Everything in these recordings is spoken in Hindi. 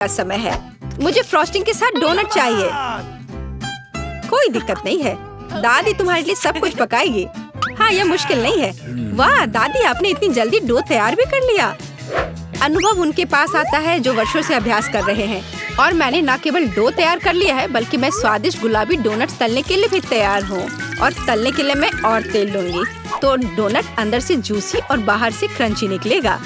का समय है। मुझे फ्रॉस्टिंग के साथ डोनट चाहिए। कोई दिक्कत नहीं है, दादी तुम्हारे लिए सब कुछ पकाएगी। हाँ, यह मुश्किल नहीं है। वाह दादी, आपने इतनी जल्दी डो तैयार भी कर लिया। अनुभव उनके पास आता है जो वर्षों से अभ्यास कर रहे हैं। और मैंने न केवल डो तैयार कर लिया है, बल्कि मैं स्वादिष्ट गुलाबी डोनट्स तलने के लिए भी तैयार हूँ। और तलने के लिए मैं और तेल लूंगी, तो डोनट अंदर से जूसी और बाहर से क्रंची निकलेगा।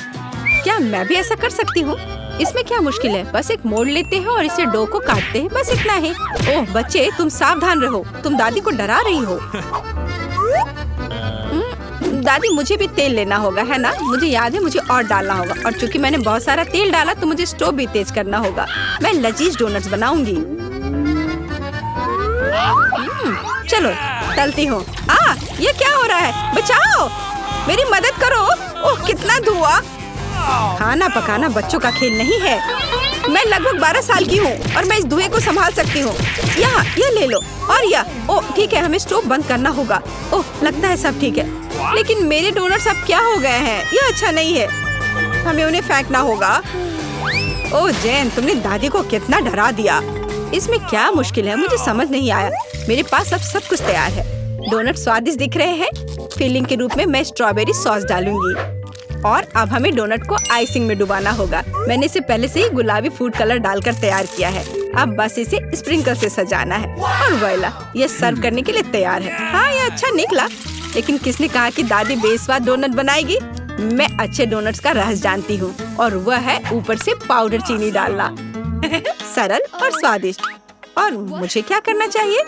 क्या मैं भी ऐसा कर सकती हूँ? इसमें क्या मुश्किल है? बस एक मोड़ लेते हैं और इसे डो को काटते हैं, बस इतना ही। ओह बच्चे, तुम सावधान रहो, तुम दादी को डरा रही हो। दादी, मुझे भी तेल लेना होगा, है ना? मुझे याद है, मुझे और डालना होगा। और चूंकि मैंने बहुत सारा तेल डाला, तो मुझे स्टोव भी तेज करना होगा। मैं लजीज डोनट्स बनाऊंगी। चलो तलती हूँ। ये क्या हो रहा है? बचाओ, मेरी मदद करो। ओह कितना धुआं! खाना पकाना बच्चों का खेल नहीं है। मैं लगभग 12 साल की हूँ और मैं इस धुएं को संभाल सकती हूँ। यहाँ ये ले लो। और यह ओह ठीक है, हमें स्टोव बंद करना होगा। ओह लगता है सब ठीक है, लेकिन मेरे डोनट्स अब क्या हो गए हैं? यह अच्छा नहीं है, हमें उन्हें फेंकना होगा। ओह जेन, तुमने दादी को कितना डरा दिया। इसमें क्या मुश्किल है? मुझे समझ नहीं आया। मेरे पास अब सब कुछ तैयार है। डोनट स्वादिष्ट दिख रहे हैं। फिलिंग के रूप में मैं स्ट्रॉबेरी सॉस डालूंगी। और अब हमें डोनट को आइसिंग में डुबाना होगा। मैंने इसे पहले से ही गुलाबी फूड कलर डालकर तैयार किया है। अब बस इसे स्प्रिंकल से सजाना है। और वोइला, ये सर्व करने के लिए तैयार है। हाँ, ये अच्छा निकला। लेकिन किसने कहा कि दादी बेस्वाद डोनट बनाएगी? मैं अच्छे डोनट्स का रहस्य जानती हूँ, और वह है ऊपर से पाउडर चीनी डालना। सरल और स्वादिष्ट। और मुझे क्या करना चाहिए?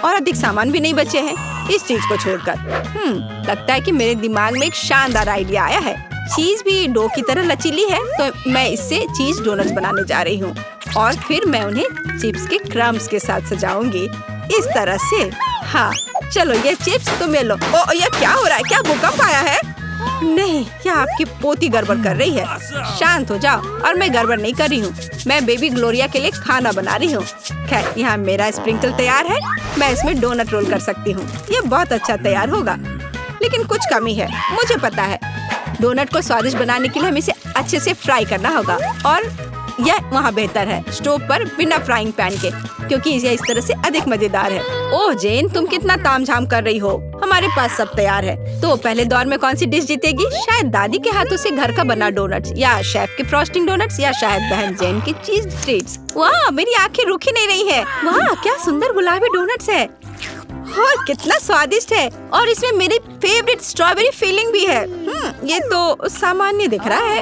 और अधिक सामान भी नहीं बचे हैं इस चीज को छोड़कर। लगता है कि मेरे दिमाग में एक शानदार आइडिया आया है। चीज भी डो की तरह लचीली है, तो मैं इससे चीज डोनट्स बनाने जा रही हूँ। और फिर मैं उन्हें चिप्स के क्रम्स के साथ सजाऊंगी, इस तरह से। हाँ चलो, ये चिप्स तुम ले लो। ओ ये क्या हो रहा है? क्या भूकंप आया है? नहीं, क्या आपकी पोती गड़बड़ कर रही है? शांत हो जाओ। और मैं गड़बड़ नहीं कर रही हूँ, मैं बेबी ग्लोरिया के लिए खाना बना रही हूँ। खैर, यहाँ मेरा स्प्रिंकल तैयार है। मैं इसमें डोनट रोल कर सकती हूँ। ये बहुत अच्छा तैयार होगा, लेकिन कुछ कमी है, मुझे पता है। डोनट को स्वादिष्ट बनाने के लिए हमें इसे अच्छे से फ्राई करना होगा। और यह वहाँ बेहतर है स्टोव पर बिना फ्राइंग पैन के, क्योंकि यह इस तरह से अधिक मजेदार है। ओह जेन, तुम कितना तामझाम कर रही हो। हमारे पास सब तैयार है। तो पहले दौर में कौन सी डिश जीतेगी? शायद दादी के हाथों से घर का बना डोनट्स, या शेफ के फ्रॉस्टिंग डोनट्स, या शायद बहन जेन की चीज ट्रीट्स। वाह, मेरी आंखें रुकी नहीं रही है। वाह, क्या सुंदर गुलाबी डोनट्स है। और कितना स्वादिष्ट है। और इसमें मेरी फेवरेट स्ट्रॉबेरी फिलिंग भी है। ये तो सामान्य दिख रहा है।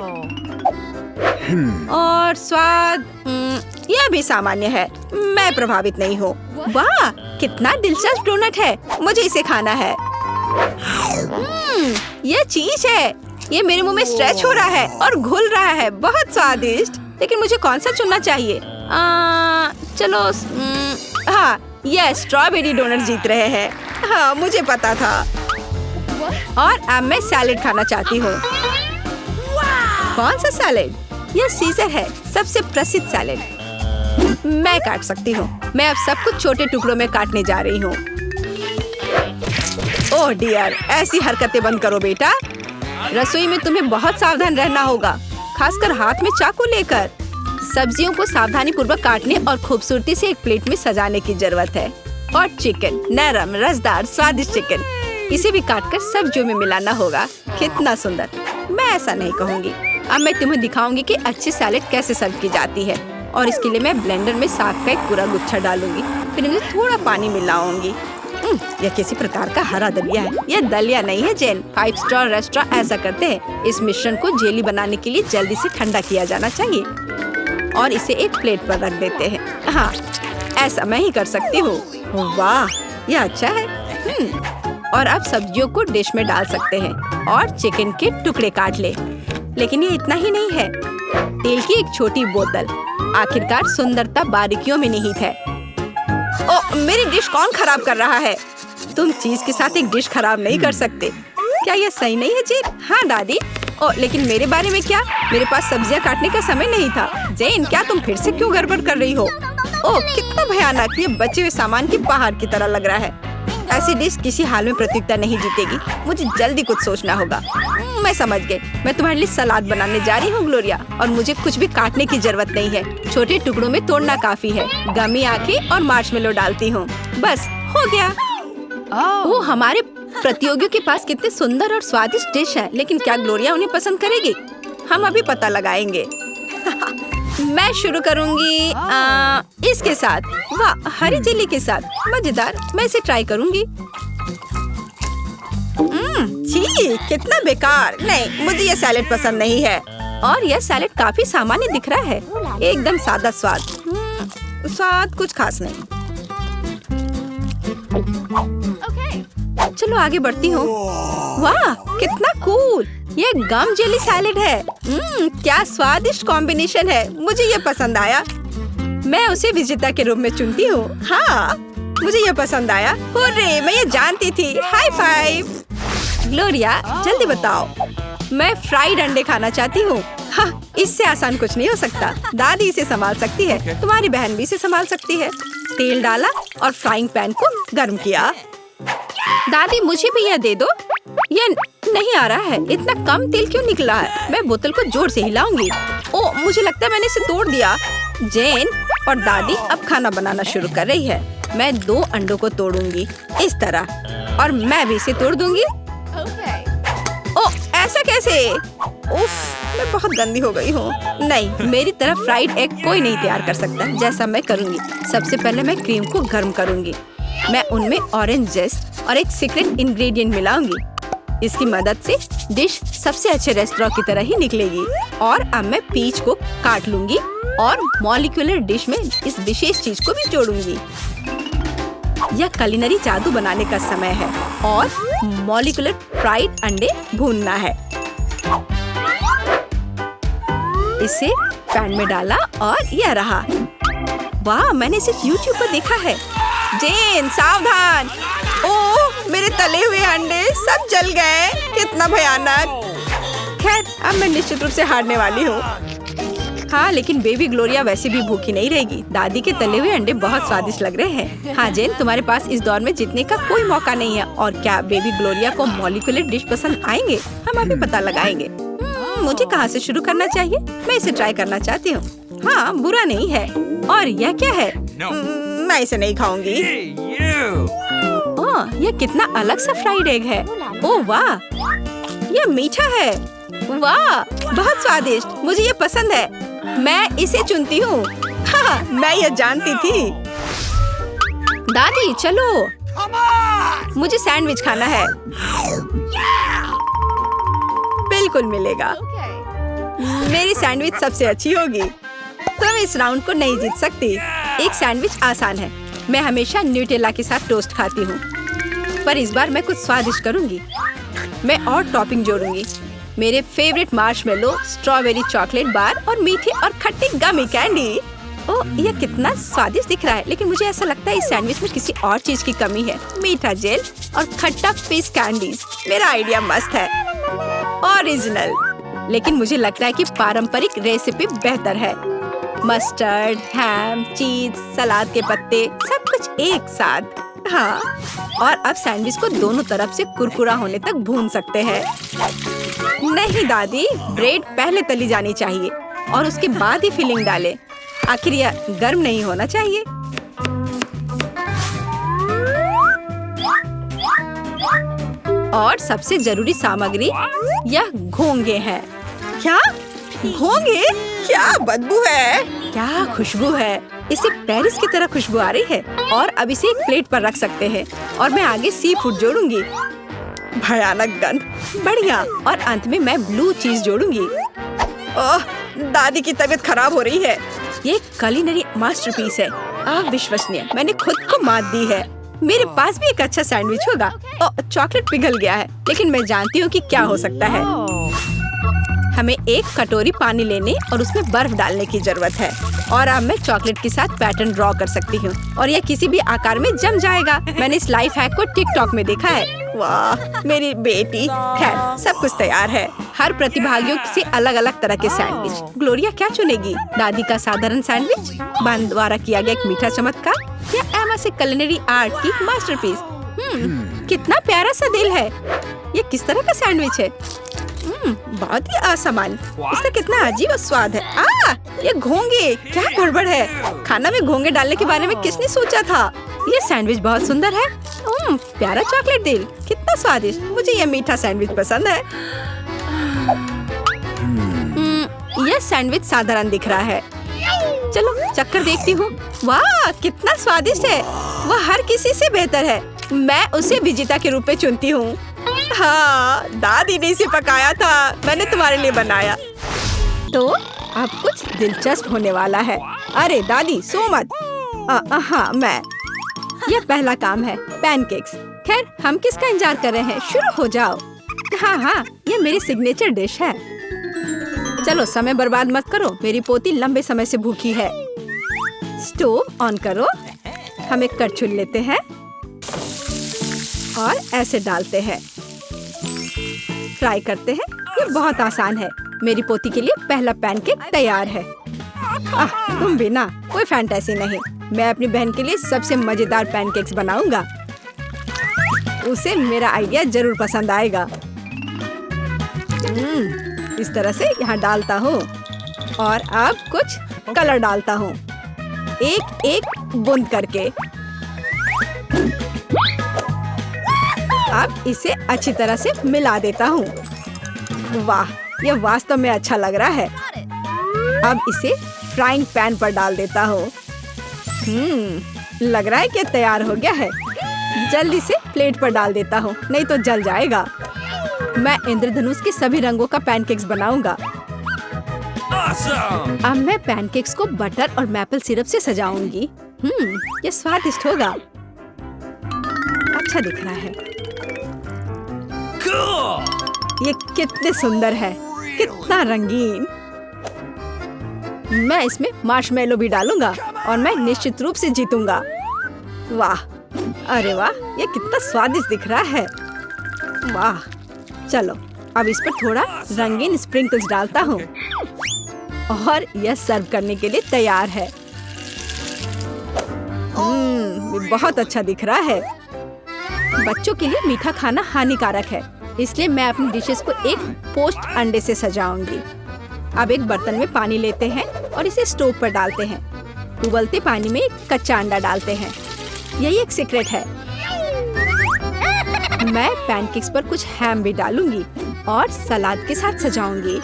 और स्वाद यह भी सामान्य है। मैं प्रभावित नहीं हूँ। वाह, कितना दिलचस्प डोनट है। मुझे इसे खाना है। यह चीज है। ये मेरे मुंह में स्ट्रेच हो रहा है और घुल रहा है। बहुत स्वादिष्ट। लेकिन मुझे कौन सा चुनना चाहिए? चलो, हाँ, यह स्ट्रॉबेरी डोनट जीत रहे हैं। हाँ, मुझे पता था। और अब मैं सैलेड खाना चाहती हूँ। कौन सा सैलेड? यह सीजर है, सबसे प्रसिद्ध सैलेड। मैं काट सकती हूँ। मैं अब सब कुछ छोटे टुकड़ों में काटने जा रही हूँ। ओह डियर, ऐसी हरकतें बंद करो बेटा। रसोई में तुम्हें बहुत सावधान रहना होगा, खासकर हाथ में चाकू लेकर। सब्जियों को सावधानी पूर्वक काटने और खूबसूरती से एक प्लेट में सजाने की जरूरत है। और चिकन, नरम रसदार स्वादिष्ट चिकन, इसे भी काटकर सब्जियों में मिलाना होगा। कितना सुंदर। मैं ऐसा नहीं कहूँगी। अब मैं तुम्हें दिखाऊंगी कि अच्छी सैलेड कैसे सर्व की जाती है। और इसके लिए मैं ब्लेंडर में साग का एक पूरा गुच्छा डालूंगी, फिर इन्हें थोड़ा पानी मिलाऊंगी। यह किसी प्रकार का हरा दलिया है। यह दलिया नहीं है जेन। 5 स्टार रेस्टोरेंट ऐसा करते हैं। इस मिश्रण को जेली बनाने के लिए जल्दी से ठंडा किया जाना चाहिए और इसे एक प्लेट पर रख देते हैं। हाँ, ऐसा मैं ही कर सकती हूँ। वाह, यह अच्छा है। और अब सब्जियों को डिश में डाल सकते हैं और चिकन के टुकड़े काट ले। लेकिन ये इतना ही नहीं है। तेल की एक छोटी बोतल। आखिरकार सुंदरता बारीकियों में निहित है। ओ, मेरी डिश कौन खराब कर रहा है? तुम चीज के साथ एक डिश खराब नहीं कर सकते। क्या यह सही नहीं है जेन? हाँ दादी। ओ, लेकिन मेरे बारे में क्या? मेरे पास सब्जियां काटने का समय नहीं था। जेन, क्या तुम फिर से क्यों गड़बड़ कर रही हो? ओह, कितना भयानक। ये बचे हुए सामान की पहाड़ की तरह लग रहा है। ऐसी डिश किसी हाल में प्रतियोगिता नहीं जीतेगी। मुझे जल्दी कुछ सोचना होगा। मैं समझ गई। मैं तुम्हारे लिए सलाद बनाने जा रही हूँ ग्लोरिया, और मुझे कुछ भी काटने की जरूरत नहीं है। छोटे टुकड़ों में तोड़ना काफी है। गमी आंखें और मार्शमेलो डालती हूँ। बस हो गया। वो हमारे प्रतियोगियों के पास कितने सुंदर और स्वादिष्ट डिश है, लेकिन क्या ग्लोरिया उन्हें पसंद करेगी? हम अभी पता लगाएंगे। मैं शुरू करूंगी इसके साथ। वाह, हरी जेली के साथ, मजेदार। मैं इसे ट्राई करूंगी। छी, कितना बेकार। नहीं, मुझे ये सैलेड पसंद नहीं है। और यह सैलेड काफी सामान्य दिख रहा है। एकदम सादा स्वाद। स्वाद कुछ खास नहीं। चलो आगे बढ़ती हूँ। वाह, कितना कूल। ये गम जेली सैलेड है। क्या स्वादिष्ट कॉम्बिनेशन है। मुझे ये पसंद आया। मैं उसे विजेता के रूप में चुनती हूँ। हाँ, मुझे ये पसंद आया। हुर्रे, मैं ये जानती थी। High five. ग्लोरिया, जल्दी बताओ। मैं फ्राइड अंडे खाना चाहती हूँ। हाँ, इससे आसान कुछ नहीं हो सकता। दादी इसे संभाल सकती है। तुम्हारी बहन भी इसे संभाल सकती है। तेल डाला और फ्राइंग पैन को गर्म किया। दादी, मुझे भी यह दे दो। ये नहीं आ रहा है। इतना कम तेल क्यों निकला है? मैं बोतल को जोर से हिलाऊंगी। ओह, मुझे लगता है मैंने इसे तोड़ दिया। जेन और दादी अब खाना बनाना शुरू कर रही है। मैं 2 अंडों को तोड़ूंगी इस तरह, और मैं भी इसे तोड़ दूंगी। ओह, ऐसा कैसे? उफ, मैं बहुत गंदी हो गई हूँ। नहीं, मेरी तरफ फ्राइड एग कोई नहीं तैयार कर सकता। जैसा मैं करूँगी, सबसे पहले मैं क्रीम को गर्म करूँगी। मैं उनमें ऑरेंज जेस्ट और एक सीक्रेट इंग्रेडिएंट मिलाऊंगी। इसकी मदद से डिश सबसे अच्छे रेस्टोरेंट की तरह ही निकलेगी। और अब मैं पीच को काट लूंगी और मॉलिक्यूलर डिश में इस विशेष चीज को भी जोड़ूंगी। यह कुलिनरी जादू बनाने का समय है और मॉलिक्यूलर फ्राइड अंडे भूनना है। इसे पैन में डाला और यह रहा। वाह, मैंने इसे YouTube पर देखा है। जेन, सावधान। ओह, मेरे तले हुए अंडे सब जल गए। कितना भयानक। खैर, अब मैं निश्चित रूप से हारने वाली हूँ। हाँ, लेकिन बेबी ग्लोरिया वैसे भी भूखी नहीं रहेगी। दादी के तले हुए अंडे बहुत स्वादिष्ट लग रहे हैं। हाँ जेन, तुम्हारे पास इस दौर में जीतने का कोई मौका नहीं है। और क्या बेबी ग्लोरिया को मॉलिक्यूलर डिश पसंद आएंगे? हम अभी पता लगाएंगे। मुझे कहाँ से शुरू करना चाहिए? मैं इसे ट्राई करना चाहती हूँ। हाँ, बुरा नहीं है। और यह क्या है? मैं इसे नहीं खाऊंगी। ओह, यह कितना अलग सा फ्राइड एग है। ओह वाह, यह मीठा है। वाह, बहुत स्वादिष्ट। मुझे ये पसंद है। मैं इसे चुनती हूँ। हाँ, मैं ये जानती थी। दादी चलो, मुझे सैंडविच खाना है। बिल्कुल मिलेगा। मेरी सैंडविच सबसे अच्छी होगी। तुम इस राउंड को नहीं जीत सकती। एक सैंडविच आसान है। मैं हमेशा न्यूटेला के साथ टोस्ट खाती हूँ, पर इस बार मैं कुछ स्वादिष्ट करूँगी। मैं और टॉपिंग जोड़ूंगी। मेरे favourite marshmallow, strawberry chocolate bar और मीठे और खट्टे गमी कैंडी। ओह, यह कितना स्वादिष्ट दिख रहा है, लेकिन मुझे ऐसा लगता है इस सैंडविच में किसी और चीज की कमी है। मीठा जेल और खट्टा फिश कैंडीज। मेरा आइडिया मस्त है, ओरिजिनल। लेकिन मुझे लगता है कि पारंपरिक रेसिपी बेहतर है। मस्टर्ड, हैम, चीज, सलाद के पत्ते, सब कुछ एक साथ। हाँ, और अब सैंडविच को दोनों तरफ से कुरकुरा होने तक भून सकते हैं। नहीं दादी, ब्रेड पहले तली जानी चाहिए और उसके बाद ही फिलिंग डालें। आखिर यह गर्म नहीं होना चाहिए। और सबसे जरूरी सामग्री यह घोंगे हैं। क्या घोंगे? क्या बदबू है। क्या खुशबू है। इसे पेरिस की तरह खुशबू आ रही है। और अब इसे एक प्लेट पर रख सकते हैं और मैं आगे सी फूड जोड़ूंगी। भयानक गंध। बढ़िया। और अंत में मैं ब्लू चीज जोड़ूंगी। ओह, दादी की तबीयत खराब हो रही है। ये कुलिनरी मास्टरपीस है। अविश्वसनीय। मैंने खुद को मात दी है। मेरे पास भी एक अच्छा सैंडविच होगा। ओह, चॉकलेट पिघल गया है, लेकिन मैं जानती हूँ कि क्या हो सकता है। हमें एक कटोरी पानी लेने और उसमें बर्फ डालने की जरूरत है। और अब मैं चॉकलेट के साथ पैटर्न ड्रॉ कर सकती हूँ और यह किसी भी आकार में जम जाएगा। मैंने इस लाइफ हैक को टिकटॉक में देखा है। वाह, मेरी बेटी। खैर, सब कुछ तैयार है। हर प्रतिभागियों से अलग अलग तरह के सैंडविच। ग्लोरिया क्या चुनेगी? दादी का साधारण सैंडविच, बहन द्वारा किया गया एक मीठा चमत्कार, या एमा से कुलिनरी आर्ट की मास्टरपीस? कितना प्यारा सा दिल है। ये किस तरह का सैंडविच है? बहुत ही असामान्य। इसका कितना अजीब स्वाद है। ये घोंगे, क्या गड़बड़ है? खाना में घोंगे डालने के बारे में किसने सोचा था? ये सैंडविच बहुत सुंदर है। प्यारा चॉकलेट दिल, कितना स्वादिष्ट। मुझे ये मीठा सैंडविच पसंद है। यह सैंडविच साधारण दिख रहा है। चलो चक्कर देखती हूँ। वाह, कितना स्वादिष्ट है। वह हर किसी से बेहतर है। मैं उसे विजेता के रूप में चुनती हूँ। हाँ, दादी ने इसे पकाया था, मैंने तुम्हारे लिए बनाया। तो अब कुछ दिलचस्प होने वाला है। अरे दादी, सो मत। हाँ, मैं। यह पहला काम है, पैनकेक्स। खैर, हम किसका इंतजार कर रहे हैं? शुरू हो जाओ। हाँ, ये मेरी सिग्नेचर डिश है। चलो समय बर्बाद मत करो, मेरी पोती लंबे समय से भूखी है। स्टोव ऑन करो। हम एक कड़छुल लेते हैं और ऐसे डालते हैं। फ्राई करते हैं। ये बहुत आसान है। मेरी पोती के लिए पहला पैनकेक तैयार है। तुम भी ना, कोई फैंटेसी नहीं। मैं अपनी बहन के लिए सबसे मजेदार पैनकेक्स बनाऊंगा। उसे मेरा आइडिया जरूर पसंद आएगा। इस तरह से यहाँ डालता हूँ और अब कुछ कलर डालता हूँ, एक एक बूंद करके। अब इसे अच्छी तरह से मिला देता हूँ। वाह, यह वास्तव में अच्छा लग रहा है। अब इसे फ्राइंग पैन पर डाल देता हूँ। लग रहा है कि तैयार हो गया है। जल्दी से प्लेट पर डाल देता हूँ, नहीं तो जल जाएगा। मैं इंद्रधनुष के सभी रंगों का पैनकेक्स बनाऊंगा। अब मैं पैनकेक्स को बटर और मैपल सिरप से सजाऊंगी। ये स्वादिष्ट होगा। अच्छा दिख रहा है। ये कितने सुंदर है, कितना रंगीन। मैं इसमें मार्शमेलो भी डालूंगा और मैं निश्चित रूप से जीतूंगा। वाह, अरे वाह, ये कितना स्वादिष्ट दिख रहा है। वाह, चलो अब इस पर थोड़ा रंगीन स्प्रिंकल्स डालता हूँ और यह सर्व करने के लिए तैयार है। बहुत अच्छा दिख रहा है। बच्चों के लिए मीठा खाना हानिकारक है, इसलिए मैं अपनी डिशेस को एक पोस्ट अंडे से सजाऊंगी। अब एक बर्तन में पानी लेते हैं और इसे स्टोव पर डालते हैं। उबलते पानी में एक कच्चा अंडा डालते हैं। यही एक सीक्रेट है। मैं पैनकेक्स पर कुछ हैम भी डालूंगी और सलाद के साथ सजाऊंगी।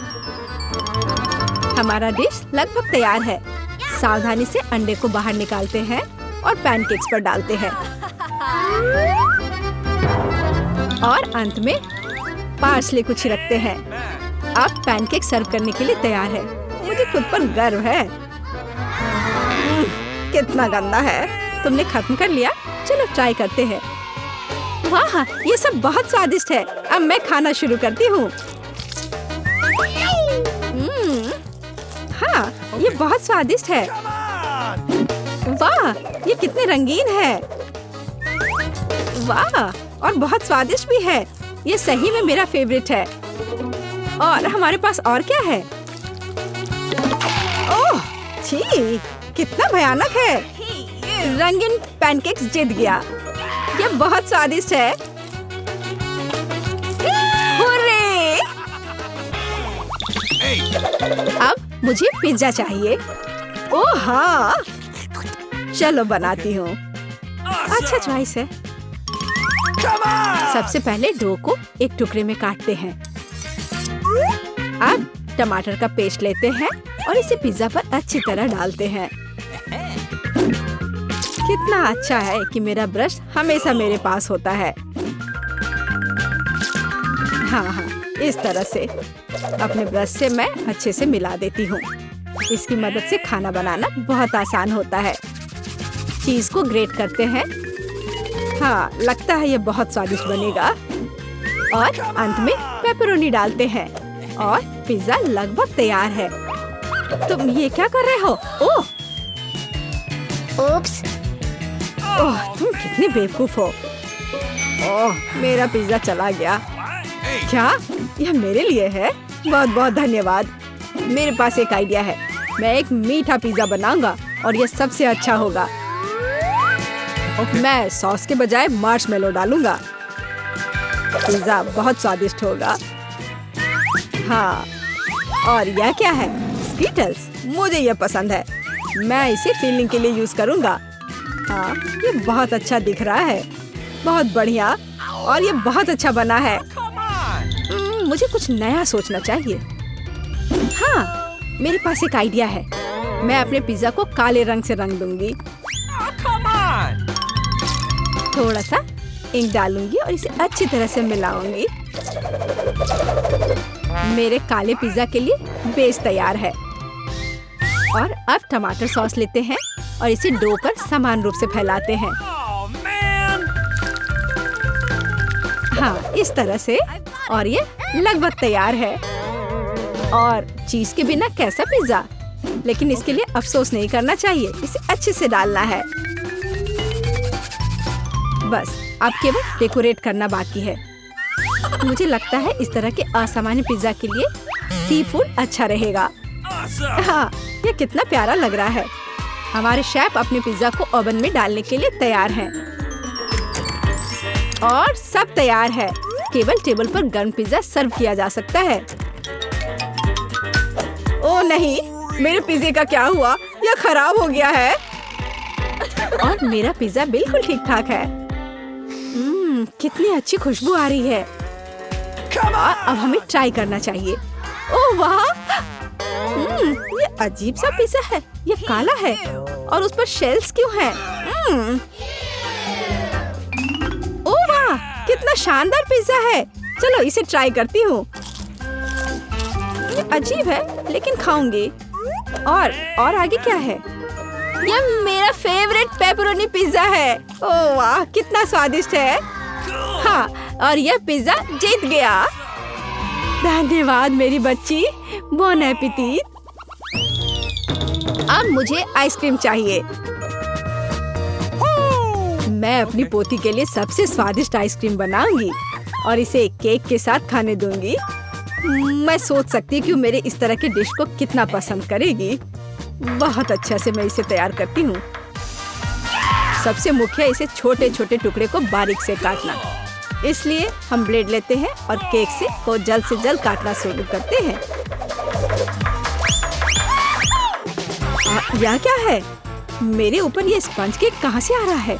हमारा डिश लगभग तैयार है। सावधानी से अंडे को बाहर निकालते हैं और पैनकेक्स पर डालते हैं और अंत में पार्सले को छिड़कते हैं। अब पैनकेक सर्व करने के लिए तैयार है। मुझे खुद पर गर्व है। कितना गंदा है। तुमने खत्म कर लिया? चलो ट्राई करते हैं। वाह, ये सब बहुत स्वादिष्ट है। अब मैं खाना शुरू करती हूँ। हाँ, ये बहुत स्वादिष्ट है। वाह, ये कितने रंगीन है। वाह, और बहुत स्वादिष्ट भी है। ये सही में मेरा फेवरेट है। और हमारे पास और क्या है? ओह, छी, कितना भयानक है। रंगीन पैनकेक्स जीत गया। ये बहुत स्वादिष्ट है। हुर्रे! अब मुझे पिज्जा चाहिए। ओह हाँ, चलो बनाती हूँ। अच्छा चॉइस है। सबसे पहले डो को एक टुकड़े में काटते हैं। अब टमाटर का पेस्ट लेते हैं और इसे पिज्जा पर अच्छी तरह डालते हैं। कितना अच्छा है कि मेरा ब्रश हमेशा मेरे पास होता है। हाँ, इस तरह से अपने ब्रश से मैं अच्छे से मिला देती हूँ। इसकी मदद से खाना बनाना बहुत आसान होता है। चीज को ग्रेट करते हैं। हाँ, लगता है ये बहुत स्वादिष्ट बनेगा। और अंत में पेपरोनी डालते हैं और पिज्जा लगभग तैयार है। तुम ये क्या कर रहे हो? ओह, ओप्स! ओह, तुम कितने बेवकूफ हो। ओह, मेरा पिज्जा चला गया। क्या यह मेरे लिए है? बहुत बहुत धन्यवाद। मेरे पास एक आइडिया है। मैं एक मीठा पिज्जा बनाऊंगा और यह सबसे अच्छा होगा। मैं सॉस के बजाय मार्शमेलो डालूंगा। पिज्जा बहुत स्वादिष्ट होगा। हाँ, और यह क्या है? स्कीटल्स। मुझे यह पसंद है। मैं इसे फीलिंग के लिए यूज करूंगा। हाँ, ये बहुत अच्छा दिख रहा है। बहुत बढ़िया, और ये बहुत अच्छा बना है। मुझे कुछ नया सोचना चाहिए। हाँ, मेरे पास एक आइडिया है। मैं अपने पिज्जा को काले रंग से रंग दूंगी। थोड़ा सा इंक डालूंगी और इसे अच्छी तरह से मिलाऊंगी। मेरे काले पिज्जा के लिए बेस तैयार है। और अब टमाटर सॉस लेते हैं और इसे डो पर समान रूप से फैलाते हैं। हाँ, इस तरह से। और ये लगभग तैयार है। और चीज के बिना कैसा पिज्जा? लेकिन इसके लिए अफसोस नहीं करना चाहिए। इसे अच्छे से डालना है। बस अब केवल डेकोरेट करना बाकी है। मुझे लगता है इस तरह के असामान्य पिज्जा के लिए सी फूड अच्छा रहेगा। हाँ, ये कितना प्यारा लग रहा है। हमारे शेफ अपने पिज्जा को ओवन में डालने के लिए तैयार हैं। और सब तैयार है। केवल टेबल पर गर्म पिज्जा सर्व किया जा सकता है। ओह नहीं, मेरे पिज्जे का क्या हुआ? यह खराब हो गया है। और मेरा पिज्जा बिल्कुल ठीक ठाक है। कितनी अच्छी खुशबू आ रही है। अब हमें ट्राई करना चाहिए। ओह वाह, ये अजीब सा पिज्जा है। ये काला है और उस पर शेल्स क्यों हैं? ओह वाह, कितना शानदार पिज्जा है। चलो इसे ट्राई करती हूँ। ये अजीब है लेकिन खाऊंगी। और आगे क्या है? यह मेरा फेवरेट पेपरोनी पिज्जा है। ओह वाह, कितना स्वादिष्ट है। हाँ, और यह पिज्जा जीत गया। धन्यवाद मेरी बच्ची। Bone appétit. अब मुझे आइसक्रीम चाहिए। मैं अपनी पोती के लिए सबसे स्वादिष्ट आइसक्रीम बनाऊंगी और इसे केक के साथ खाने दूंगी। मैं सोच सकती हूँ कि मेरे इस तरह के डिश को कितना पसंद करेगी। बहुत अच्छा से मैं इसे तैयार करती हूँ। सबसे मुख्य इसे छोटे छोटे टुकड़े को बारीक से काटना। इसलिए हम ब्लेड लेते हैं और केक को जल्द से जल्द काटना शुरू करते हैं। यह क्या है? मेरे ऊपर ये स्पंज केक कहाँ से आ रहा है?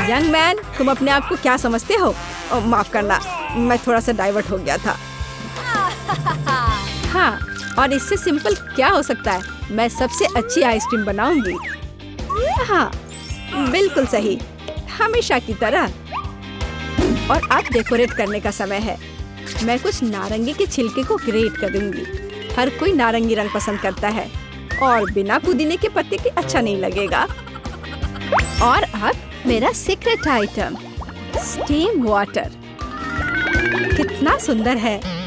यंग मैन, तुम अपने आप को क्या समझते हो? माफ करना, मैं थोड़ा सा डाइवर्ट हो गया था। हाँ, और इससे सिंपल क्या हो सकता है? मैं सबसे अच्छी आइसक्रीम बनाऊंगी। हाँ, बिल्कुल सही, हमेशा की तरह। और अब डेकोरेट करने का समय है। मैं कुछ नारंगी के छिलके को ग्रेट करूंगी। हर कोई नारंगी रंग पसंद करता है और बिना पुदीने के पत्ते के अच्छा नहीं लगेगा। और अब मेरा सीक्रेट आइटम, स्टीम वाटर। कितना सुंदर है।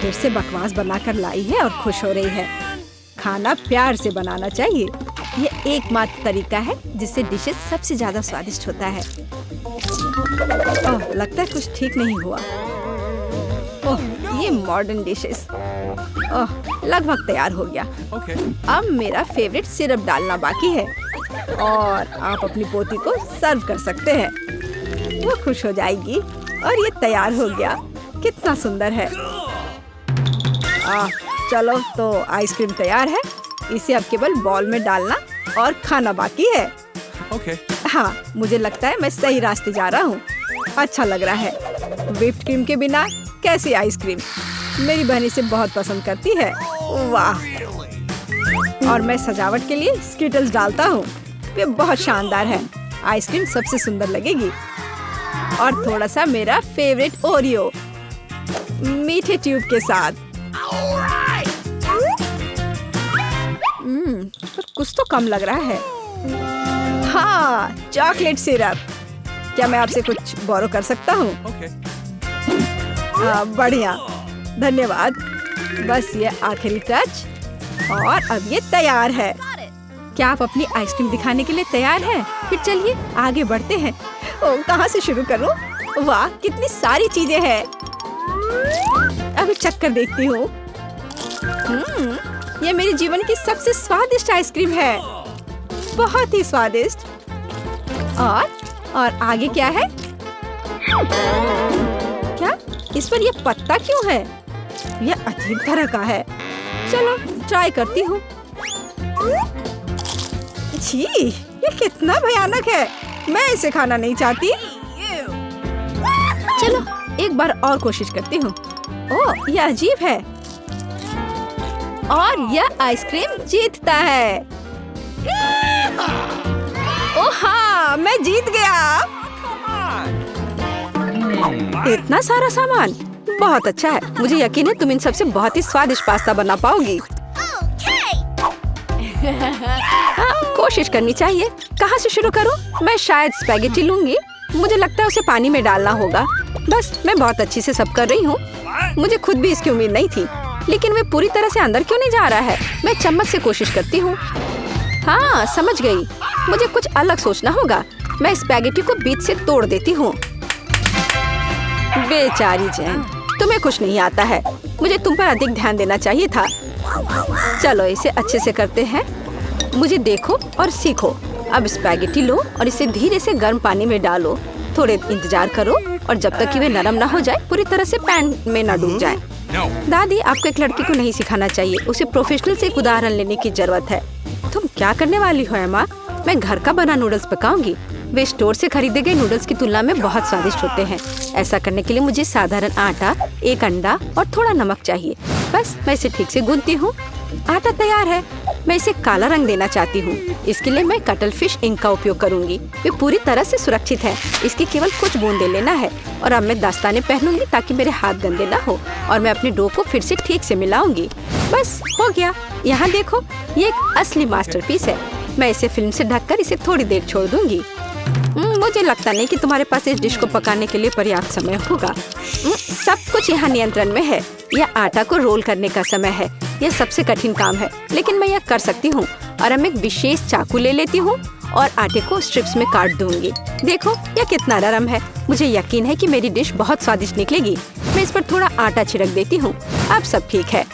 फिर से बकवास बनाकर लाई है और खुश हो रही है। खाना प्यार से बनाना चाहिए। ये एकमात्र तरीका है जिससे डिशेस सबसे ज्यादा स्वादिष्ट होता है। ओह, लगता है कुछ ठीक नहीं हुआ। ओह, ये मॉडर्न डिशेस। ओह, लगभग तैयार हो गया। अब मेरा फेवरेट सिरप डालना बाकी है और आप अपनी पोती को सर्व कर सकते हैं। वो खुश हो जाएगी। और ये तैयार हो गया। कितना सुंदर है। चलो, तो आइसक्रीम तैयार है। इसे अब केवल बॉल में डालना और खाना बाकी है। हाँ, मुझे लगता है मैं सही रास्ते जा रहा हूँ। अच्छा लग रहा है। व्हिप्ड क्रीम के बिना कैसी आइसक्रीम? मेरी बहन इसे बहुत पसंद करती है। वाह! और मैं सजावट के लिए स्कीटल्स डालता हूँ। ये बहुत शानदार है। आइसक्रीम सबसे सुंदर लगेगी। और थोड़ा सा मेरा फेवरेट ओरियो मीठे ट्यूब के साथ। पर कुछ तो कम लग रहा है। हाँ, चॉकलेट सिरप। क्या मैं आपसे कुछ बोरो कर सकता हूँ? हाँ, बढ़िया, धन्यवाद। बस ये आखिरी टच और अब ये तैयार है। क्या आप अपनी आइसक्रीम दिखाने के लिए तैयार हैं? फिर चलिए आगे बढ़ते हैं। ओह, कहाँ से शुरू करूँ? वाह, कितनी सारी चीजें हैं। अभी चक्कर देखती हूँ। ये मेरे जीवन की सबसे स्वादिष्ट आइसक्रीम है, बहुत ही स्वादिष्ट। और आगे क्या है? क्या इस पर ये पत्ता क्यों है? यह अजीब तरह का है। चलो ट्राई करती हूँ। छी, ये कितना भयानक है। मैं इसे खाना नहीं चाहती। चलो एक बार और कोशिश करती हूँ। ओह, यह अजीब है। और यह आइसक्रीम जीतता है। ओह हाँ, मैं जीत गया। इतना सारा सामान, बहुत अच्छा है। मुझे यकीन है तुम इन सबसे बहुत ही स्वादिष्ट पास्ता बना पाओगी। कोशिश करनी चाहिए। कहाँ से शुरू करूँ? मैं शायद स्पैगेटी लूंगी। मुझे लगता है उसे पानी में डालना होगा। बस मैं बहुत अच्छी से सब कर रही हूँ। मुझे खुद भी इसकी उम्मीद नहीं थी, लेकिन वे पूरी तरह से अंदर क्यों नहीं जा रहा है? मैं चम्मच से कोशिश करती हूँ। हाँ, समझ गई। मुझे कुछ अलग सोचना होगा। मैं स्पैगेटी को बीच से तोड़ देती हूँ। बेचारी जैन, तुम्हें कुछ नहीं आता है। मुझे तुम पर अधिक ध्यान देना चाहिए था। चलो इसे अच्छे से करते हैं। मुझे देखो और सीखो। अब स्पैगेटी लो और इसे धीरे से गर्म पानी में डालो। थोड़े इंतजार करो और जब तक कि वे नरम ना हो जाए, पूरी तरह से पैन में ना डूब जाए। दादी, आपको एक लड़की को नहीं सिखाना चाहिए। उसे प्रोफेशनल से एक उदाहरण लेने की जरूरत है। तुम क्या करने वाली हो एम्मा? मैं घर का बना नूडल्स पकाऊंगी। वे स्टोर से खरीदे गए नूडल्स की तुलना में बहुत स्वादिष्ट होते हैं। ऐसा करने के लिए मुझे साधारण आटा, एक अंडा और थोड़ा नमक चाहिए। बस मैं इसे ठीक से गूंथती हूँ। आटा तैयार है। मैं इसे काला रंग देना चाहती हूँ। इसके लिए मैं कटल फिश इंक का उपयोग करूँगी। वे पूरी तरह से सुरक्षित है। इसकी केवल कुछ बूंदे लेना है। और अब मैं दस्ताने पहनूंगी ताकि मेरे हाथ गंदे ना हो। और मैं अपने डो को फिर से ठीक से मिलाऊंगी। बस हो गया। यहाँ देखो, ये एक असली मास्टरपीस है। मैं इसे फिल्म से ढककर इसे थोड़ी देर छोड़ दूंगी। मुझे लगता नहीं कि तुम्हारे पास इस डिश को पकाने के लिए पर्याप्त समय होगा। सब कुछ यहाँ नियंत्रण में है। यह आटा को रोल करने का समय है। यह सबसे कठिन काम है, लेकिन मैं यह कर सकती हूँ। और अब एक विशेष चाकू ले लेती हूँ और आटे को स्ट्रिप्स में काट दूंगी। देखो यह कितना नरम है। मुझे यकीन है कि मेरी डिश बहुत स्वादिष्ट निकलेगी। मैं इस पर थोड़ा आटा छिड़क देती हूँ। अब सब ठीक है।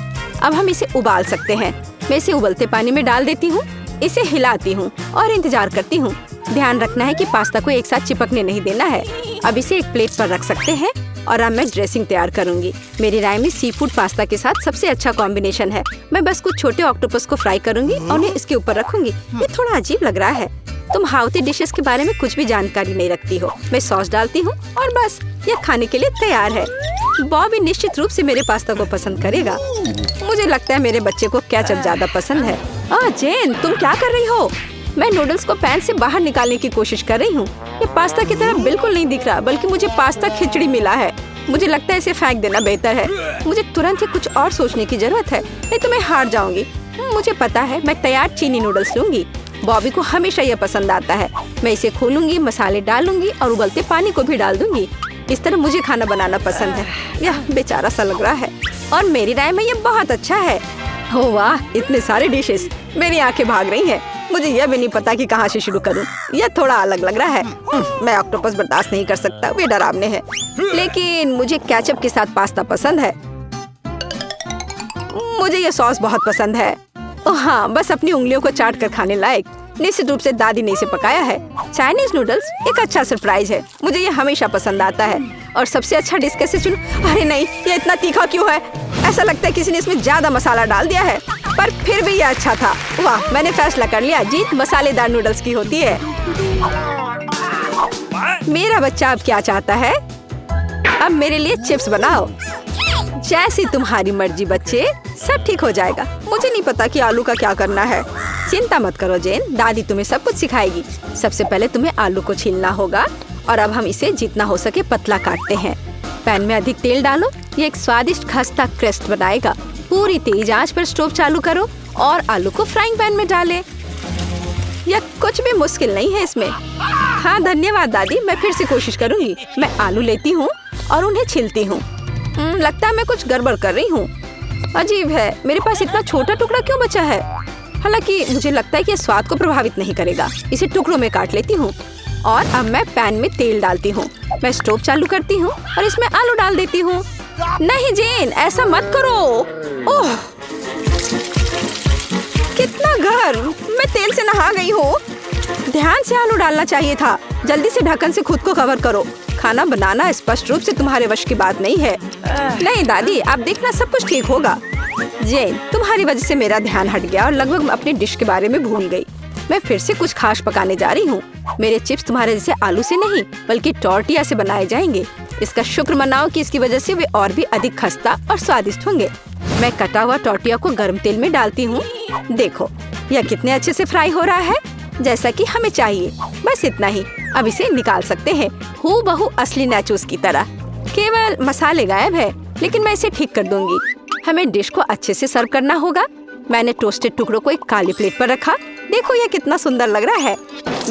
अब हम इसे उबाल सकते हैं। मैं इसे उबलते पानी में डाल देती हूँ। इसे हिलाती हूँ और इंतजार करती हूँ। ध्यान रखना है कि पास्ता को एक साथ चिपकने नहीं देना है। अब इसे एक प्लेट पर रख सकते हैं। और अब मैं ड्रेसिंग तैयार करूंगी। मेरी राय में सी फूड पास्ता के साथ सबसे अच्छा कॉम्बिनेशन है। मैं बस कुछ छोटे ऑक्टोपस को फ्राई करूंगी और उन्हें इसके ऊपर रखूंगी। ये थोड़ा अजीब लग रहा है। तुम हाउती डिशेस के बारे में कुछ भी जानकारी नहीं रखती हो। मैं सॉस डालती हूँ और बस यह खाने के लिए तैयार है। बॉबी निश्चित रूप से मेरे पास्ता को पसंद करेगा। मुझे लगता है मेरे बच्चे को केचप ज्यादा पसंद है। जेन, तुम क्या कर रही हो? मैं नूडल्स को पैन से बाहर निकालने की कोशिश कर रही हूँ। ये पास्ता की तरह बिल्कुल नहीं दिख रहा, बल्कि मुझे पास्ता खिचड़ी मिला है। मुझे लगता है इसे फेंक देना बेहतर है। मुझे तुरंत ही कुछ और सोचने की जरूरत है, नहीं तो मैं हार जाऊंगी। मुझे पता है, मैं तैयार चीनी नूडल्स लूंगी। बॉबी को हमेशा यह पसंद आता है। मैं इसे खोलूंगी, मसाले डालूंगी और उबलते पानी को भी डाल दूंगी। इस तरह मुझे खाना बनाना पसंद है। यह बेचारा सा लग रहा है और मेरी राय में यह बहुत अच्छा है। ओह वाह, इतने सारे डिशेस। मेरी आंखें भाग रही हैं। मुझे यह भी नहीं पता कि कहाँ से शुरू करूं। यह थोड़ा अलग लग रहा है। मैं ऑक्टोपस बर्दाश्त नहीं कर सकता, वे डरावने हैं। लेकिन मुझे केचप के साथ पास्ता पसंद है। मुझे यह सॉस बहुत पसंद है। ओह हाँ, बस अपनी उंगलियों को चाट कर खाने लायक। निश्चित रूप से दादी ने इसे पकाया है। चाइनीज नूडल्स एक अच्छा सरप्राइज है। मुझे यह हमेशा पसंद आता है। और सबसे अच्छा डिश कैसे चुनूं? अरे नहीं, ये इतना तीखा क्यों है? ऐसा लगता है किसी ने इसमें ज्यादा मसाला डाल दिया है। पर फिर भी यह अच्छा था। वाह, मैंने फैसला कर लिया, जीत मसालेदार नूडल्स की होती है। मेरा बच्चा अब क्या चाहता है? अब मेरे लिए चिप्स बनाओ। जैसी तुम्हारी मर्जी बच्चे, सब ठीक हो जाएगा। मुझे नहीं पता कि आलू का क्या करना है। चिंता मत करो जेन, दादी तुम्हें सब कुछ सिखाएगी। सबसे पहले तुम्हें आलू को छीलना होगा और अब हम इसे जितना हो सके पतला काटते हैं। पैन में अधिक तेल डालो। ये एक स्वादिष्ट खस्ता क्रेस्ट बनाएगा। पूरी तेज आंच पर स्टोव चालू करो और आलू को फ्राइंग पैन में डालें। यह कुछ भी मुश्किल नहीं है इसमें। हाँ धन्यवाद दादी, मैं फिर से कोशिश करूंगी। मैं आलू लेती हूँ और उन्हें छीलती हूँ। लगता है मैं कुछ गड़बड़ कर रही हूँ। अजीब है, मेरे पास इतना छोटा टुकड़ा क्यों बचा है? हालांकि मुझे लगता है कि यह स्वाद को प्रभावित नहीं करेगा। इसे टुकड़ों में काट लेती हूँ और अब मैं पैन में तेल डालती हूँ। मैं स्टोव चालू करती हूँ और इसमें आलू डाल देती हूँ। नहीं जेन, ऐसा मत करो। ओह, बर्गर, मैं तेल से नहा गई हूँ। ध्यान से आलू डालना चाहिए था। जल्दी से ढक्कन से खुद को कवर करो। खाना बनाना स्पष्ट रूप से तुम्हारे वश की बात नहीं है। नहीं दादी, आप देखना सब कुछ ठीक होगा। जेन, तुम्हारी वजह से मेरा ध्यान हट गया और लगभग अपनी डिश के बारे में भूल गई। मैं फिर से कुछ खास पकाने जा रही हूँ। मेरे चिप्स तुम्हारे जैसे आलू से नहीं बल्कि टॉर्टिया से बनाए जाएंगे। इसका शुक्र मनाओ कि इसकी वजह से वे और भी अधिक खस्ता और स्वादिष्ट होंगे। मैं कटा हुआ टॉर्टिया को गर्म तेल में डालती हूँ। देखो यह कितने अच्छे से फ्राई हो रहा है, जैसा कि हमें चाहिए। बस इतना ही, अब इसे निकाल सकते हैं हूबहू असली नाचोस की तरह। केवल मसाले गायब है, लेकिन मैं इसे ठीक कर दूंगी। हमें डिश को अच्छे से सर्व करना होगा। मैंने टोस्टेड टुकड़ों को एक काली प्लेट पर रखा। देखो यह कितना सुंदर लग रहा है।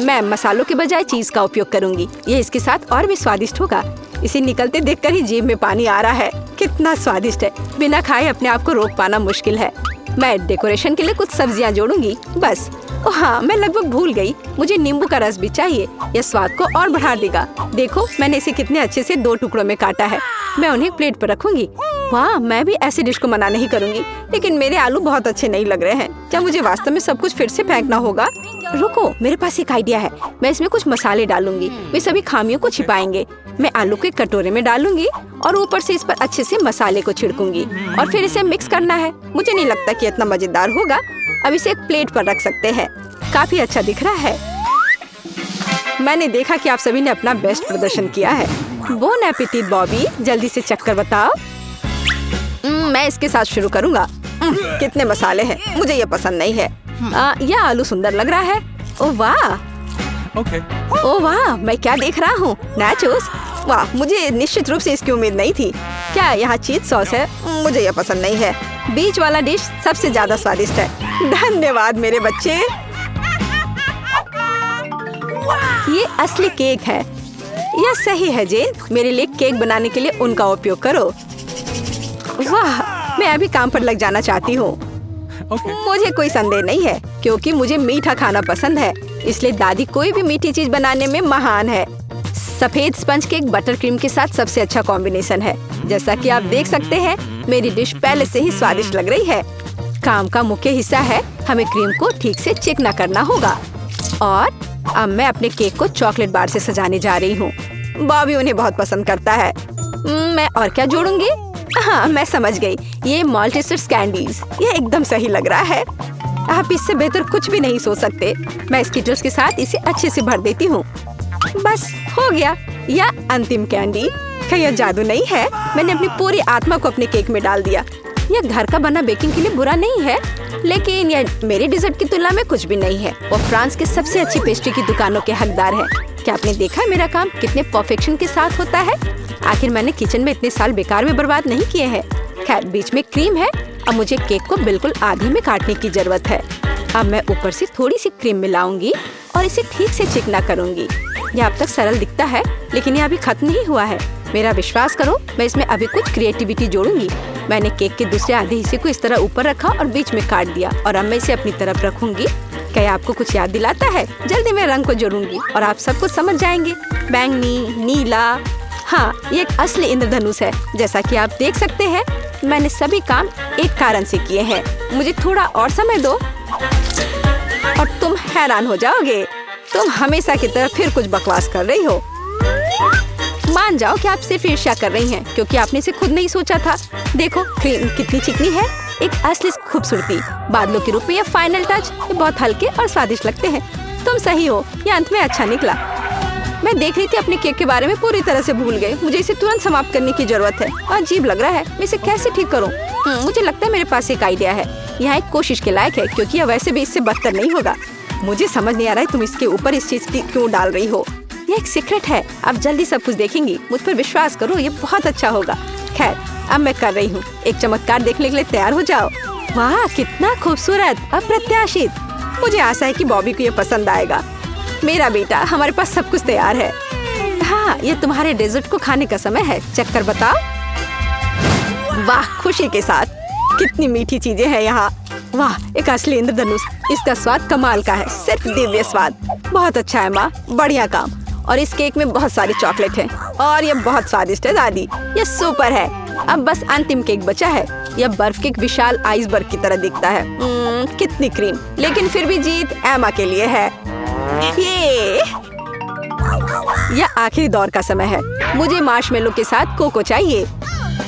मैं मसालों के बजाय चीज का उपयोग करूंगी। ये इसके साथ और भी स्वादिष्ट होगा। इसे निकलते देखकर ही जीभ में पानी आ रहा है। कितना स्वादिष्ट है, बिना खाए अपने आप को रोक पाना मुश्किल है। मैं डेकोरेशन के लिए कुछ सब्जियां जोड़ूंगी बस। ओह हाँ, मैं लगभग भूल गई, मुझे नींबू का रस भी चाहिए। यह स्वाद को और बढ़ा देगा। देखो मैंने इसे कितने अच्छे से 2 टुकड़ों में काटा है। मैं उन्हें प्लेट पर रखूंगी। वाह, मैं भी ऐसी डिश को मना नहीं करूंगी, लेकिन मेरे आलू बहुत अच्छे नहीं लग रहे हैं। क्या मुझे वास्तव में सब कुछ फिर से फेंकना होगा? रुको, मेरे पास एक आइडिया है। मैं इसमें कुछ मसाले डालूंगी, वे सभी खामियों को छिपाएंगे। मैं आलू के कटोरे में डालूंगी और ऊपर से इस पर अच्छे से मसाले को छिड़कूंगी और फिर इसे मिक्स करना है। मुझे नहीं लगता कि इतना मजेदार होगा। अब इसे एक प्लेट पर रख सकते हैं। काफी अच्छा दिख रहा है। मैंने देखा कि आप सभी ने अपना बेस्ट प्रदर्शन किया है। बोन एपेटिट बॉबी, जल्दी से चक्कर बताओ। मैं इसके साथ शुरू करूंगा। कितने मसाले हैं, मुझे ये पसंद नहीं है। यह आलू सुंदर लग रहा है। ओह वाह, ओह वाह, मैं क्या देख रहा हूँ? नाचोस, वाह, मुझे निश्चित रूप से इसकी उम्मीद नहीं थी। क्या यहाँ चीज सॉस है? मुझे यह पसंद नहीं है। बीच वाला डिश सबसे ज्यादा स्वादिष्ट है। धन्यवाद मेरे बच्चे। ये असली केक है। यह सही है जेन, मेरे लिए केक बनाने के लिए उनका उपयोग करो। वाह, मैं अभी काम पर लग जाना चाहती हूँ। मुझे कोई संदेह नहीं है, क्योंकि मुझे मीठा खाना पसंद है। इसलिए दादी कोई भी मीठी चीज बनाने में महान है। सफेद स्पंज केक बटर क्रीम के साथ सबसे अच्छा कॉम्बिनेशन है। जैसा कि आप देख सकते हैं, मेरी डिश पहले से ही स्वादिष्ट लग रही है। काम का मुख्य हिस्सा है, हमें क्रीम को ठीक से चिकना करना होगा। और अब मैं अपने केक को चॉकलेट बार से सजाने जा रही हूँ। बॉबी उन्हें बहुत पसंद करता है। मैं और क्या जोड़ूंगी? हाँ, मैं समझ गई। ये माल्टेसर्स कैंडीज, ये एकदम सही लग रहा है। आप इससे बेहतर कुछ भी नहीं सोच सकते। मैं स्किटल्स के साथ इसे अच्छे से भर देती हूँ। बस हो गया। यह अंतिम कैंडी। क्या यह जादू नहीं है? मैंने अपनी पूरी आत्मा को अपने केक में डाल दिया। यह घर का बना बेकिंग के लिए बुरा नहीं है, लेकिन यह मेरे डिजर्ट की तुलना में कुछ भी नहीं है। वो फ्रांस के सबसे अच्छी पेस्ट्री की दुकानों के हकदार है। क्या आपने देखा मेरा काम कितने परफेक्शन के साथ होता है? आखिर मैंने किचन में इतने साल बेकार में बर्बाद नहीं किए हैं। खैर, बीच में क्रीम है। अब मुझे केक को बिल्कुल आधे में काटने की जरूरत है। अब मैं ऊपर से थोड़ी सी क्रीम मिलाऊंगी और इसे ठीक से चिकना करूंगी। यह अब तक सरल दिखता है, लेकिन यह अभी खत्म नहीं हुआ है। मेरा विश्वास करो, मैं इसमें अभी कुछ क्रिएटिविटी जोड़ूंगी। मैंने केक के दूसरे आधे हिस्से को इस तरह ऊपर रखा और बीच में काट दिया, और अब मैं इसे अपनी तरफ रखूंगी। क्या आपको कुछ याद दिलाता है? जल्दी मैं रंग को जोड़ूंगी और आप सब कुछ समझ जाएंगे। बैंगनी, नीला, हाँ, ये एक असली इंद्रधनुष है। जैसा कि आप देख सकते हैं, मैंने सभी काम एक कारण से किए हैं। मुझे थोड़ा और समय दो और तुम हैरान हो जाओगे। तुम हमेशा की तरह फिर कुछ बकवास कर रही हो। मान जाओ कि आप सिर्फ ईर्ष्या कर रही हैं, क्योंकि आपने इसे खुद नहीं सोचा था। देखो क्रीम कितनी चिकनी है, एक असली खूबसूरती। बादलों के रूप में ये फाइनल टच। ये बहुत हल्के और स्वादिष्ट लगते हैं। तुम सही हो, ये अंत में अच्छा निकला। मैं देख रही थी अपने केक के बारे में पूरी तरह से भूल गई। मुझे इसे तुरंत समाप्त करने की जरूरत है। अजीब लग रहा है, मैं इसे कैसे ठीक करूं? मुझे लगता है मेरे पास एक आइडिया है। यह एक कोशिश के लायक है, क्योंकि यह वैसे भी इससे बदतर नहीं होगा। मुझे समझ नहीं आ रहा है तुम इसके ऊपर इस चीज की क्यों डाल रही हो। ये एक सीक्रेट है। आप जल्दी सब कुछ देखेंगी। मुझ पर विश्वास करो, ये बहुत अच्छा होगा। खैर, अब मैं कर रही हूँ। एक चमत्कार देखने के लिए तैयार हो जाओ। वाह, कितना खूबसूरत, अप्रत्याशित। मुझे आशा है कि बॉबी को ये पसंद आएगा। मेरा बेटा, हमारे पास सब कुछ तैयार है। हाँ, ये तुम्हारे डेजर्ट को खाने का समय है। चक्कर बताओ। वाह, खुशी के साथ। कितनी मीठी चीजें हैं यहाँ। वाह, एक असली इंद्रधनुष। इसका स्वाद कमाल का है, सिर्फ दिव्य स्वाद। बहुत अच्छा है माँ, बढ़िया काम। और इस केक में बहुत सारी चॉकलेट है और ये बहुत स्वादिष्ट है दादी। ये सुपर है। अब बस अंतिम केक बचा है। यह बर्फ के एक विशाल आइसबर्ग की तरह दिखता है। कितनी क्रीम, लेकिन फिर भी जीत एमा के लिए है। यह आखिरी दौर का समय है। मुझे मार्शमेलो के साथ कोको चाहिए।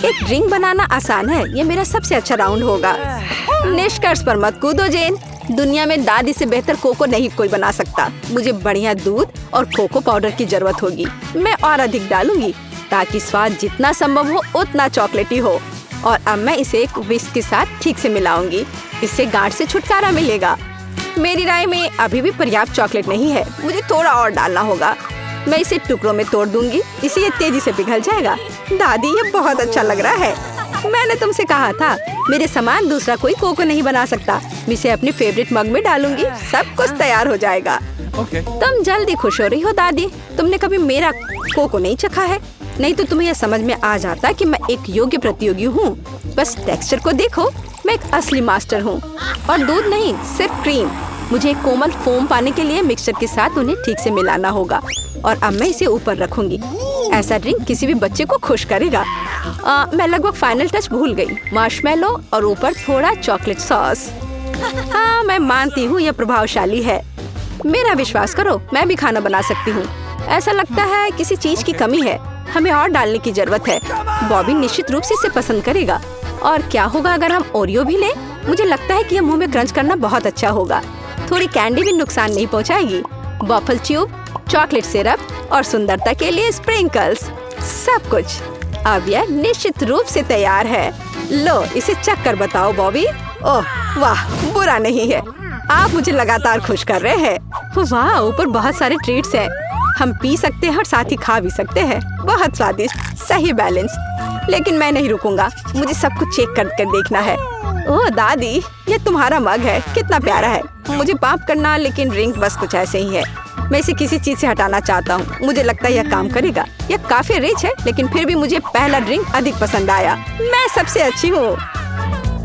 एक ड्रिंक बनाना आसान है। ये मेरा सबसे अच्छा राउंड होगा। निष्कर्ष पर मत कूदो जेन। दुनिया में दादी से बेहतर कोको नहीं कोई बना सकता। मुझे बढ़िया दूध और कोको पाउडर की जरूरत होगी। मैं और अधिक डालूंगी ताकि स्वाद जितना संभव हो उतना चॉकलेटी हो। और अब मैं इसे एक विस्क के साथ ठीक से मिलाऊंगी। इससे गांठ से छुटकारा मिलेगा। मेरी राय में अभी भी पर्याप्त चॉकलेट नहीं है। मुझे थोड़ा और डालना होगा। मैं इसे टुकड़ों में तोड़ दूंगी। इसे ये तेजी से पिघल जाएगा। दादी, ये बहुत अच्छा लग रहा है। मैंने तुमसे कहा था मेरे समान दूसरा कोई कोको नहीं बना सकता। मैं इसे अपने फेवरेट मग में डालूंगी। सब कुछ तैयार हो जाएगा। तुम जल्दी खुश हो रही हो दादी। तुमने कभी मेरा कोको नहीं चखा है, नहीं तो तुम्हें यह समझ में आ जाता कि मैं एक योग्य प्रतियोगी हूँ। बस टेक्सचर को देखो, मैं एक असली मास्टर हूँ। और दूध नहीं, सिर्फ क्रीम। मुझे एक कोमल फोम पाने के लिए मिक्सचर के साथ उन्हें ठीक से मिलाना होगा। और अब मैं इसे ऊपर रखूंगी। ऐसा ड्रिंक किसी भी बच्चे को खुश करेगा। मैं लगभग फाइनल टच भूल गई। मार्शमेलो और ऊपर थोड़ा चॉकलेट सॉस। हाँ, मैं मानती हूँ यह प्रभावशाली है। मेरा विश्वास करो, मैं भी खाना बना सकती हूँ। ऐसा लगता है किसी चीज की कमी है। हमें और डालने की जरूरत है। बॉबी निश्चित रूप से इसे पसंद करेगा। और क्या होगा अगर हम ओरियो भी लें? मुझे लगता है कि यह मुंह में क्रंच करना बहुत अच्छा होगा। थोड़ी कैंडी भी नुकसान नहीं पहुंचाएगी। वॉफल ट्यूब, चॉकलेट सिरप और सुंदरता के लिए स्प्रिंकल्स, सब कुछ। अब यह निश्चित रूप से तैयार है। लो, इसे चख कर बताओ बॉबी। ओह वाह, बुरा नहीं है। आप मुझे लगातार खुश कर रहे हैं। वाह, ऊपर बहुत सारे ट्रीट्स हैं। हम पी सकते हैं और साथ ही खा भी सकते हैं। बहुत स्वादिष्ट, सही बैलेंस। लेकिन मैं नहीं रुकूंगा। मुझे सब कुछ चेक कर देखना है। ओह दादी, ये तुम्हारा मग है। कितना प्यारा है। मुझे माफ करना, लेकिन ड्रिंक बस कुछ ऐसे ही है। मैं इसे किसी चीज से हटाना चाहता हूँ। मुझे लगता है यह काम करेगा। यह काफी रिच है, लेकिन फिर भी मुझे पहला ड्रिंक अधिक पसंद आया। मैं सबसे अच्छी हूँ।